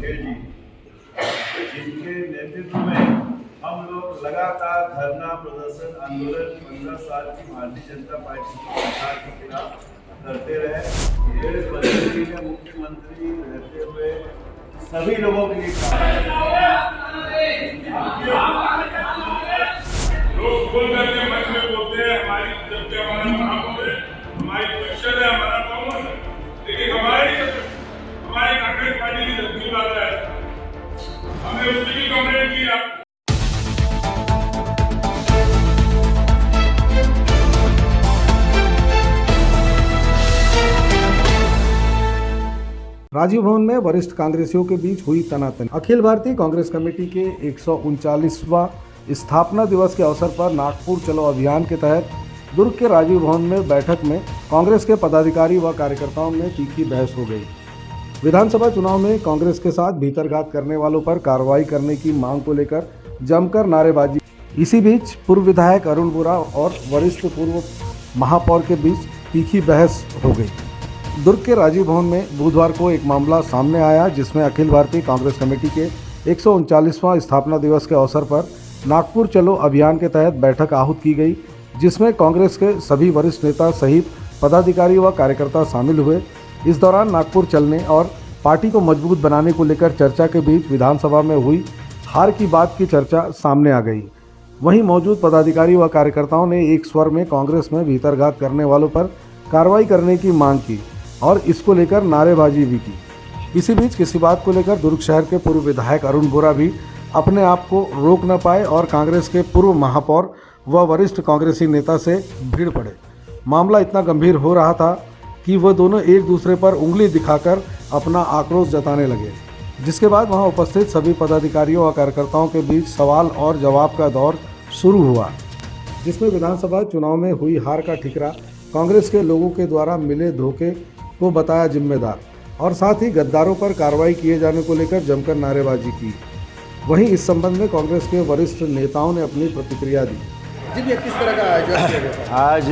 बघेल जी, जिनके नेतृत्व में हम लोग लगातार धरना प्रदर्शन आंदोलन 15 साल की भारतीय जनता पार्टी की सरकार के खिलाफ करते रहे। देश बदलने में मुख्यमंत्री रहते हुए सभी लोगों के लिए लोग बोल करके मन में बोलते हैं हमारी जब भी हमारा महापौर है, हमारी परिषद है, हमारा बहुमत है, लेकिन हमारी कांग्रेस पार्टी की जल्दी बात है, हमने उसकी भी कंप्लेंट की। राजीव भवन में वरिष्ठ कांग्रेसियों के बीच हुई तनातनी। अखिल भारतीय कांग्रेस कमेटी के 139वां स्थापना दिवस के अवसर पर नागपुर चलो अभियान के तहत दुर्ग के राजीव भवन में बैठक में कांग्रेस के पदाधिकारी व कार्यकर्ताओं में तीखी बहस हो गई। विधानसभा चुनाव में कांग्रेस के साथ भीतरघात करने वालों पर कार्रवाई करने की मांग को लेकर जमकर नारेबाजी। इसी बीच पूर्व विधायक अरुण बोरा और वरिष्ठ पूर्व महापौर के बीच तीखी बहस हो गई। दुर्ग के राजीव भवन में बुधवार को एक मामला सामने आया, जिसमें अखिल भारतीय कांग्रेस कमेटी के 139वां स्थापना दिवस के अवसर पर नागपुर चलो अभियान के तहत बैठक आहूत की गई, जिसमें कांग्रेस के सभी वरिष्ठ नेता सहित पदाधिकारी व कार्यकर्ता शामिल हुए। इस दौरान नागपुर चलने और पार्टी को मजबूत बनाने को लेकर चर्चा के बीच विधानसभा में हुई हार की बात की चर्चा सामने आ गई। वहीं मौजूद पदाधिकारी व कार्यकर्ताओं ने एक स्वर में कांग्रेस में भीतरघात करने वालों पर कार्रवाई करने की मांग की और इसको लेकर नारेबाजी भी की। इसी बीच किसी बात को लेकर दुर्ग शहर के पूर्व विधायक अरुण बोरा भी अपने आप को रोक न पाए और कांग्रेस के पूर्व महापौर व वरिष्ठ कांग्रेसी नेता से भीड़ पड़े। मामला इतना गंभीर हो रहा था कि वह दोनों एक दूसरे पर उंगली दिखाकर अपना आक्रोश जताने लगे, जिसके बाद वहां उपस्थित सभी पदाधिकारियों व कार्यकर्ताओं के बीच सवाल और जवाब का दौर शुरू हुआ, जिसमें विधानसभा चुनाव में हुई हार का ठिकरा कांग्रेस के लोगों के द्वारा मिले धोखे को बताया जिम्मेदार और साथ ही गद्दारों पर कार्रवाई किए जाने को लेकर जमकर नारेबाजी की। वहीं इस संबंध में कांग्रेस के वरिष्ठ नेताओं ने अपनी प्रतिक्रिया दी। जी भैया, किस तरह का आयोजन किया गया? आज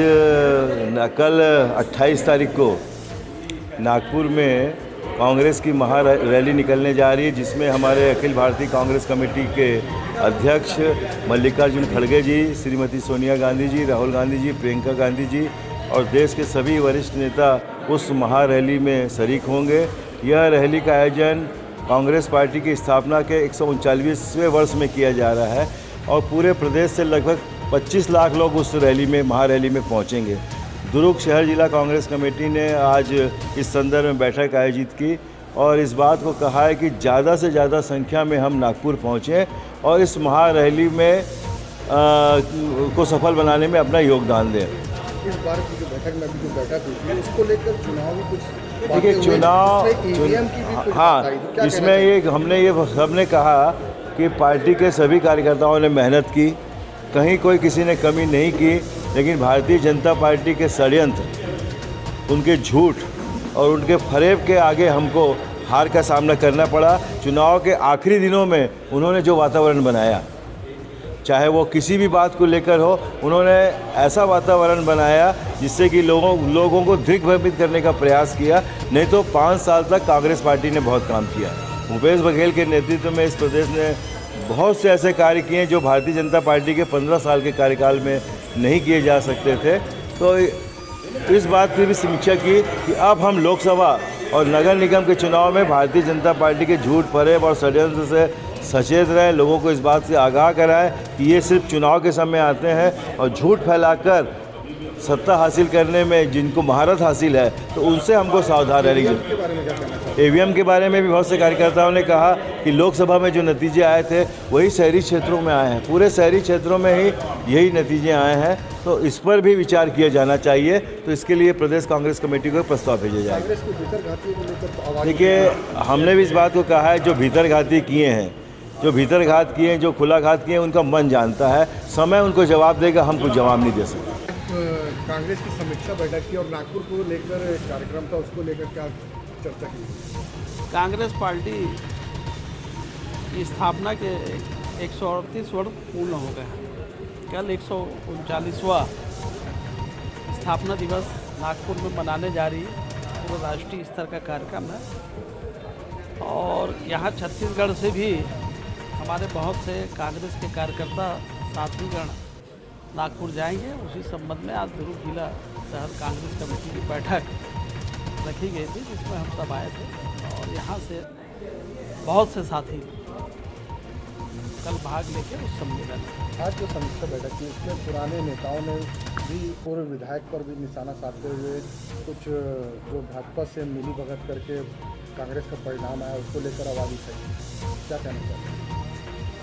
कल 28 तारीख को नागपुर में कांग्रेस की महा रैली निकलने जा रही है, जिसमें हमारे अखिल भारतीय कांग्रेस कमेटी के अध्यक्ष मल्लिकार्जुन खड़गे जी, श्रीमती सोनिया गांधी जी, राहुल गांधी जी, प्रियंका गांधी जी और देश के सभी वरिष्ठ नेता उस महा रैली में शरीक होंगे। यह रैली का आयोजन कांग्रेस पार्टी की स्थापना के 139वें वर्ष में किया जा रहा है और पूरे प्रदेश से लगभग 25 लाख लोग उस रैली में महारैली में पहुंचेंगे। दुर्ग शहर जिला कांग्रेस कमेटी ने आज इस संदर्भ में बैठक आयोजित की और इस बात को कहा है कि ज़्यादा से ज़्यादा संख्या में हम नागपुर पहुँचें और इस महारैली में को सफल बनाने में अपना योगदान दें। इस बार की जो बैठक में अभी जो बैठक हुई है, उसको लेकर चुनाव भी कुछ देखिए चुनाव हाँ, इसमें ये हमने कहा कि पार्टी के सभी कार्यकर्ताओं ने मेहनत की, कहीं कोई किसी ने कमी नहीं की, लेकिन भारतीय जनता पार्टी के षड्यंत्र, उनके झूठ और उनके फरेब के आगे हमको हार का सामना करना पड़ा। चुनाव के आखिरी दिनों में उन्होंने जो वातावरण बनाया, चाहे वो किसी भी बात को लेकर हो, उन्होंने ऐसा वातावरण बनाया जिससे कि लोगों को दिग्भ्रमित करने का प्रयास किया। नहीं तो 5 साल तक कांग्रेस पार्टी ने बहुत काम किया। भूपेश बघेल के नेतृत्व में इस प्रदेश ने बहुत से ऐसे कार्य किए जो भारतीय जनता पार्टी के 15 साल के कार्यकाल में नहीं किए जा सकते थे। तो इस बात की भी समीक्षा की कि अब हम लोकसभा और नगर निगम के चुनाव में भारतीय जनता पार्टी के झूठ फरेब और षड्यंत्र से सचेत रहें, लोगों को इस बात से आगाह कराएं कि ये सिर्फ चुनाव के समय आते हैं और झूठ फैलाकर सत्ता हासिल करने में जिनको महारत हासिल है, तो उनसे हमको सावधान रहने की। ईवीएम के बारे में भी बहुत से कार्यकर्ताओं ने कहा कि लोकसभा में जो नतीजे आए थे वही शहरी क्षेत्रों में आए हैं, पूरे शहरी क्षेत्रों में ही यही नतीजे आए हैं, तो इस पर भी विचार किया जाना चाहिए। तो इसके लिए प्रदेश कांग्रेस कमेटी को प्रस्ताव भेजा जाएगा। देखिए, हमने भी इस बात को कहा है, जो भीतरघाती किए हैं, जो भीतरघात किए हैं, जो खुलाघात किए हैं, उनका मन जानता है, समय उनको जवाब देगा, हम कुछ जवाब नहीं दे सकते। कांग्रेस की समीक्षा बैठक की और नागपुर को लेकर कार्यक्रम था, उसको लेकर क्या चर्चा की? कांग्रेस पार्टी की स्थापना के 138 वर्ष पूर्ण हो गए हैं। कल 139वां स्थापना दिवस नागपुर में मनाने जा रही है। पूरा राष्ट्रीय स्तर का कार्यक्रम है और यहाँ छत्तीसगढ़ से भी हमारे बहुत से कांग्रेस के कार्यकर्ता साथीगण नागपुर जाएंगे। उसी संबंध में आज दुर्ग जिला शहर कांग्रेस कमेटी की बैठक रखी गई थी, जिसमें हम सब आए थे और यहाँ से बहुत से साथी कल भाग लेके उस सम्मेलन में। आज जो समीक्षा बैठक थी उसमें पुराने नेताओं ने भी पूर्व विधायक पर भी निशाना साधते हुए कुछ जो भाजपा से मिली भगत करके कांग्रेस का परिणाम आया उसको लेकर आवाज़ उठाई, क्या कहना चाहते हैं?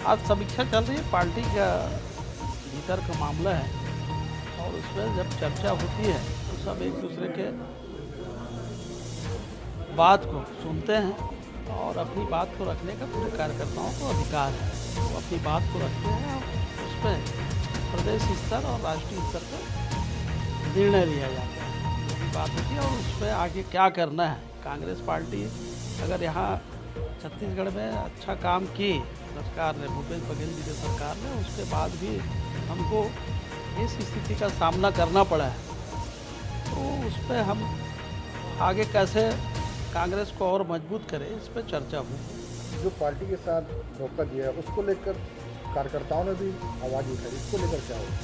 आज समीक्षा चल रही है, पार्टी का भीतर का मामला है और उसमें जब चर्चा होती है तो सब एक दूसरे के बात को सुनते हैं और अपनी बात को रखने का पूरे कार्यकर्ताओं को अधिकार है। वो अपनी बात को रखते हैं और उस पर प्रदेश स्तर और राष्ट्रीय स्तर पर निर्णय लिया जाता है। यही बात होती है और उस पर आगे क्या करना है। कांग्रेस पार्टी अगर यहाँ छत्तीसगढ़ में अच्छा काम की सरकार ने, भूपेश बघेल जी की सरकार ने, उसके बाद भी हमको इस स्थिति का सामना करना पड़ा है, तो उस पर हम आगे कैसे कांग्रेस को और मजबूत करें, इस पर चर्चा हुई। जो पार्टी के साथ धोखा दिया है उसको लेकर कार्यकर्ताओं ने भी आवाज़ उठाई, इसको लेकर क्या होगा?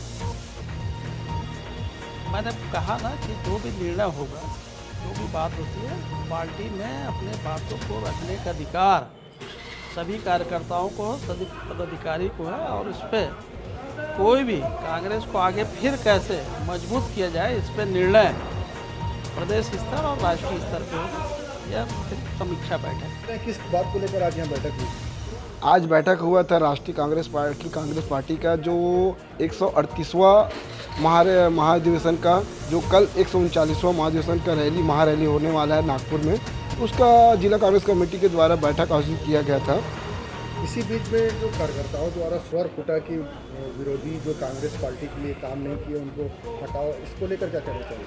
मैंने कहा ना कि जो भी निर्णय होगा, जो भी बात होती है, पार्टी में अपने बातों को रखने का अधिकार सभी कार्यकर्ताओं को, सभी पदाधिकारी को है और इस पर कोई भी कांग्रेस को आगे फिर कैसे मजबूत किया जाए, इस पर निर्णय प्रदेश स्तर और राष्ट्रीय स्तर पर होगा। यह समीक्षा बैठक। किस बात को लेकर आज यहाँ बैठक हुई? आज बैठक हुआ था राष्ट्रीय कांग्रेस पार्टी का जो 138वां महाधिवेशन का, जो कल 139वां महाधिवेशन का महारैली होने वाला है नागपुर में, उसका जिला कांग्रेस कमेटी के द्वारा बैठक आयोजित किया गया था। इसी बीच में जो कार्यकर्ताओं द्वारा स्वर फूटा कि विरोधी जो कांग्रेस पार्टी के लिए काम नहीं किए उनको हटाओ, इसको लेकर क्या कहना चाहिए?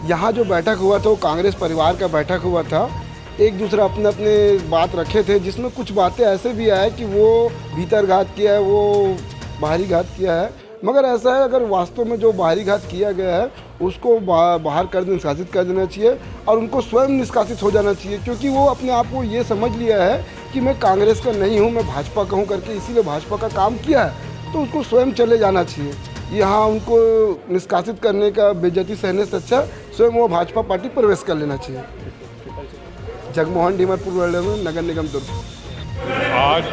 यहाँ जो बैठक हुआ था वो कांग्रेस परिवार का बैठक हुआ था। एक दूसरा अपने अपने बात रखे थे, जिसमें कुछ बातें ऐसे भी आए कि वो भीतर घात किया है, वो बाहरी घात किया है। मगर ऐसा है, अगर वास्तव में जो बाहरी घात किया गया है उसको बाहर कर निष्कासित कर देना चाहिए और उनको स्वयं निष्कासित हो जाना चाहिए, क्योंकि वो अपने आप को ये समझ लिया है कि मैं कांग्रेस का नहीं हूँ, मैं भाजपा का हूँ करके, इसीलिए भाजपा का काम किया है, तो उसको स्वयं चले जाना चाहिए। यहाँ उनको निष्कासित करने का बेइज्जती सहने से अच्छा स्वयं वो भाजपा पार्टी प्रवेश कर लेना चाहिए। जगमोहन डीमरपुर नगर निगम दुर्ग। आज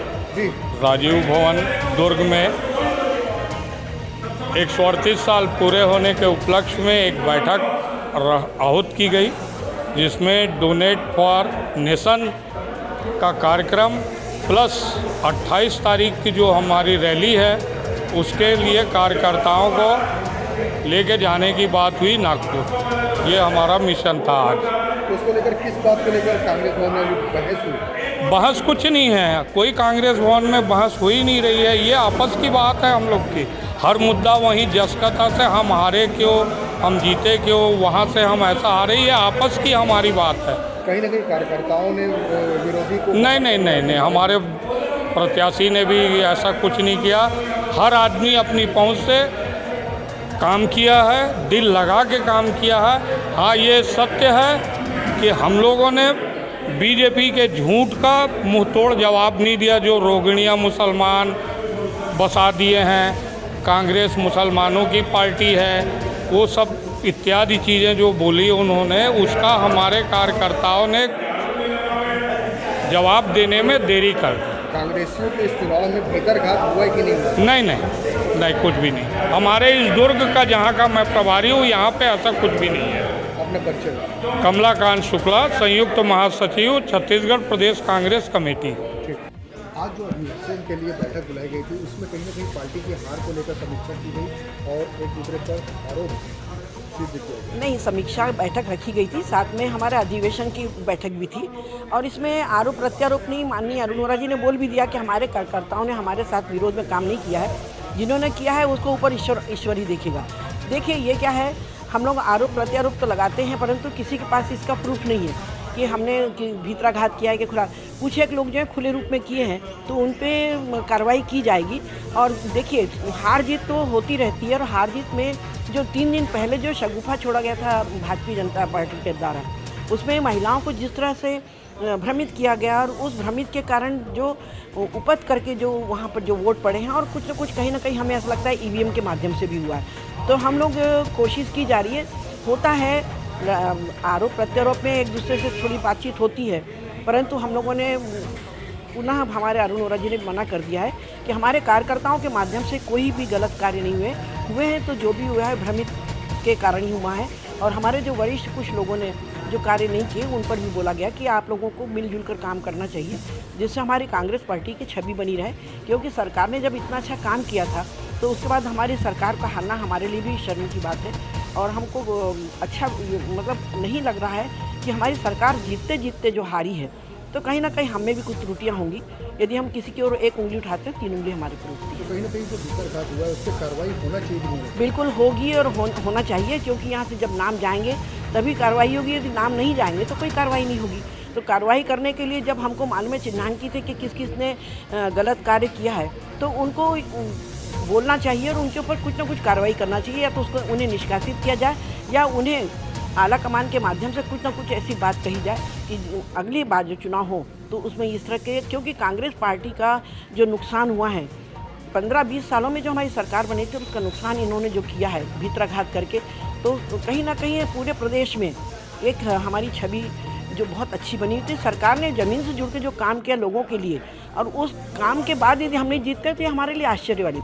राजीव भवन दुर्ग में 138 साल पूरे होने के उपलक्ष्य में एक बैठक आहूत की गई, जिसमें डोनेट फॉर नेशन का कार्यक्रम प्लस 28 तारीख की जो हमारी रैली है उसके लिए कार्यकर्ताओं को लेके जाने की बात हुई नागपुर। ये हमारा मिशन था आज। तो उसको लेकर किस बात को लेकर कांग्रेस भवन में बहस हुई? बहस कुछ नहीं है, कोई कांग्रेस भवन में बहस हो ही नहीं रही है। ये आपस की बात है हम लोग की। हर मुद्दा वहीं जसकता से हम हारे क्यों, हम जीते क्यों, वहाँ से हम ऐसा हारे, ये आपस की हमारी बात है। कहीं ना कहीं कार्यकर्ताओं ने विरोधी को नहीं, हमारे प्रत्याशी ने भी ऐसा कुछ नहीं किया। हर आदमी अपनी पहुँच से काम किया है, दिल लगा के काम किया है। हाँ, ये सत्य है कि हम लोगों ने बीजेपी के झूठ का मुंहतोड़ जवाब नहीं दिया। जो रोगिणियाँ मुसलमान बसा दिए हैं, कांग्रेस मुसलमानों की पार्टी है, वो सब इत्यादि चीज़ें जो बोली उन्होंने, उसका हमारे कार्यकर्ताओं ने जवाब देने में देरी कर दी। कांग्रेसियों के इस चुनाव में भीतर घात हुआ कि नहीं हुआ? नहीं, कुछ भी नहीं। हमारे इस दुर्ग का, जहाँ का मैं प्रभारी हूँ, यहाँ पे ऐसा कुछ भी नहीं है। अपने परिचय? कमलाकांत शुक्ला, संयुक्त महासचिव, छत्तीसगढ़ प्रदेश कांग्रेस कमेटी। आज जो अधिवेशन के लिए बैठक बुलाई गई थी उसमें कहीं ना कहीं पार्टी की हार को लेकर समीक्षा की गई और एक दूसरे पर आरोप सिद्ध किया गया। नहीं, समीक्षा बैठक रखी गई थी, साथ में हमारे अधिवेशन की बैठक भी थी और इसमें आरोप प्रत्यारोप नहीं। माननीय अरुण वोरा जी ने बोल भी दिया कि हमारे कार्यकर्ताओं ने हमारे साथ विरोध में काम नहीं किया है, जिन्होंने किया है उसको ऊपर ईश्वर ही देखेगा। देखिए, ये क्या है, हम लोग आरोप प्रत्यारोप तो लगाते हैं, परंतु किसी के पास इसका प्रूफ नहीं है कि हमने भीतराघात किया है कि खुला। कुछ एक लोग जो है खुले रूप में किए हैं, तो उन पे कार्रवाई की जाएगी। और देखिए, हार जीत तो होती रहती है और हार जीत में जो 3 दिन पहले जो शगुफा छोड़ा गया था भारतीय जनता पार्टी के द्वारा, उसमें महिलाओं को जिस तरह से भ्रमित किया गया और उस भ्रमित के कारण जो उपज करके जो वहाँ पर जो वोट पड़े हैं और कुछ न कुछ कहीं ना कहीं हमें ऐसा लगता है ईवीएम के माध्यम से भी हुआ है। तो हम लोग कोशिश की जा रही है, होता है आरोप प्रत्यारोप में एक दूसरे से थोड़ी बातचीत होती है, परंतु हम लोगों ने पुनः हमारे अरुण वोरा जी ने मना कर दिया है कि हमारे कार्यकर्ताओं के माध्यम से कोई भी गलत कार्य नहीं हुए हैं, तो जो भी हुआ है भ्रमित के कारण ही हुआ है। और हमारे जो वरिष्ठ कुछ लोगों ने जो कार्य नहीं किए उन पर भी बोला गया कि आप लोगों को मिलजुल कर काम करना चाहिए, जिससे हमारी कांग्रेस पार्टी की छवि बनी रहे। क्योंकि सरकार ने जब इतना अच्छा काम किया था तो उसके बाद हमारी सरकार का हारना हमारे लिए भी शर्म की बात है और हमको अच्छा मतलब नहीं लग रहा है कि हमारी सरकार जीतते जीतते जो हारी है, तो कहीं ना कहीं हमें भी कुछ त्रुटियां होंगी। यदि हम किसी की ओर एक उंगली उठाते हैं 3 उंगली हमारे पर उठती है। तो कहीं ना कहीं जो भीतरघात हुआ है उस पर कार्रवाई होना चाहिए। बिल्कुल होगी और होना चाहिए, क्योंकि यहाँ से जब नाम जाएंगे तभी कार्रवाई होगी। यदि नाम नहीं जाएंगे तो कोई कार्रवाई नहीं होगी। तो कार्रवाई करने के लिए जब हमको मालूम है चिन्हांकित है कि किस किस ने गलत कार्य किया है, तो उनको बोलना चाहिए और उनके ऊपर कुछ ना कुछ कार्रवाई करना चाहिए, या तो उसको उन्हें निष्कासित किया जाए या उन्हें आला कमान के माध्यम से कुछ ना कुछ ऐसी बात कही जाए कि अगली बार जो चुनाव हो तो उसमें इस तरह के, क्योंकि कांग्रेस पार्टी का जो नुकसान हुआ है 15-20 सालों में जो हमारी सरकार बनी थी उसका नुकसान इन्होंने जो किया है भीतराघात करके, तो कहीं ना कहीं पूरे प्रदेश में एक हमारी छवि जो बहुत अच्छी बनी थी। सरकार ने ज़मीन से जुड़ के जो काम किया लोगों के लिए, और उस काम के बाद यदि हम नहीं जीतते तो ये हमारे लिए आश्चर्य वाली